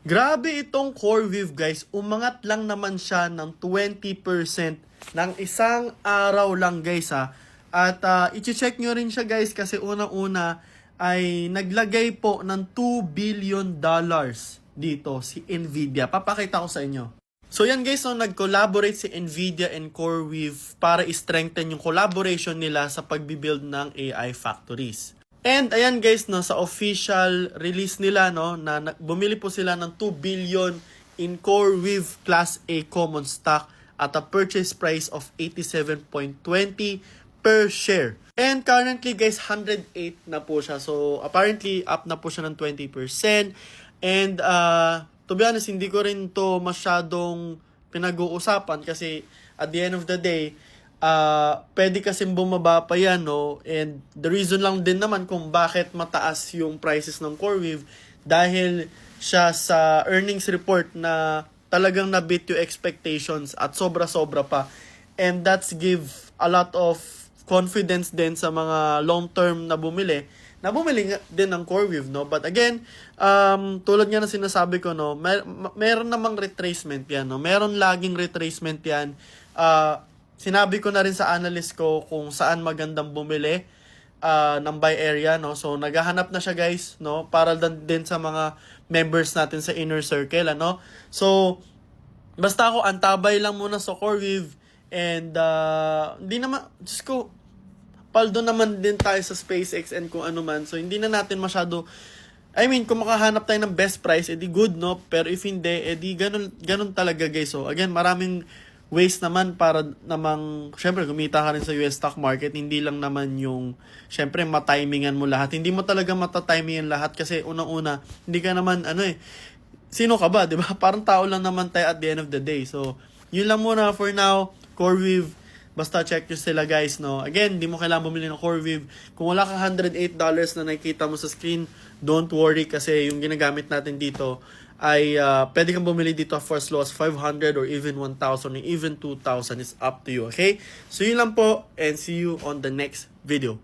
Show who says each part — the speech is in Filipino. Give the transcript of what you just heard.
Speaker 1: Grabe itong CoreWeave guys, umangat lang naman siya ng 20% ng isang araw lang guys ha. At i-check nyo rin siya guys kasi unang-una ay naglagay po ng $2 billion dito si Nvidia. Papakita ko sa inyo. So yan guys, so nag-collaborate si Nvidia and CoreWeave para i-strengthen yung collaboration nila sa pagbibuild ng AI factories. And ayan guys, no, sa official release nila, no, na bumili po sila ng 2 billion in CoreWeave Class A common stock at a purchase price of 87.20 per share. And currently guys, 108 na po siya. So apparently up na po siya ng 20%. And to be honest, hindi ko rin to masyadong pinag-uusapan kasi at the end of the day, pwede kasing bumaba pa yan, no? And the reason lang din naman kung bakit mataas yung prices ng CoreWeave dahil siya sa earnings report na talagang na-beat yung expectations at sobra-sobra pa. And that's give a lot of confidence din sa mga long-term na bumili din ng CoreWeave, no? But again, tulad nga na sinasabi ko, no, meron namang retracement yan, no? Meron laging retracement yan. Sinabi ko na rin sa analyst ko kung saan magandang bumili ng buy area, no? So naghahanap na siya guys, no? Para din sa mga members natin sa inner circle, ano? So basta ako antabay lang muna sa CoreWeave and hindi naman, just ko paldo naman din tayo sa SpaceX and kung ano man. So hindi na natin masyado, I mean, kung makahanap tayo ng best price, edi good, no? Pero if hindi, edi ganun talaga guys. So again, maraming ways naman para namang, syempre, kumita ka rin sa US stock market. Hindi lang naman yung, syempre, matimingan mo lahat. Hindi mo talaga matatimingan lahat kasi unang-una, hindi ka naman, sino ka ba, di ba? Parang tao lang naman tayo at the end of the day. So, yun lang muna for now. CoreWeave, basta check nyo sila guys, no? Again, hindi mo kailangan bumili ng CoreWeave. Kung wala ka $108 na nakikita mo sa screen, don't worry kasi yung ginagamit natin dito ay pwede kang bumili dito for as low as 500 or even 1,000 or even 2,000. It's up to you, okay? So yun lang po and see you on the next video.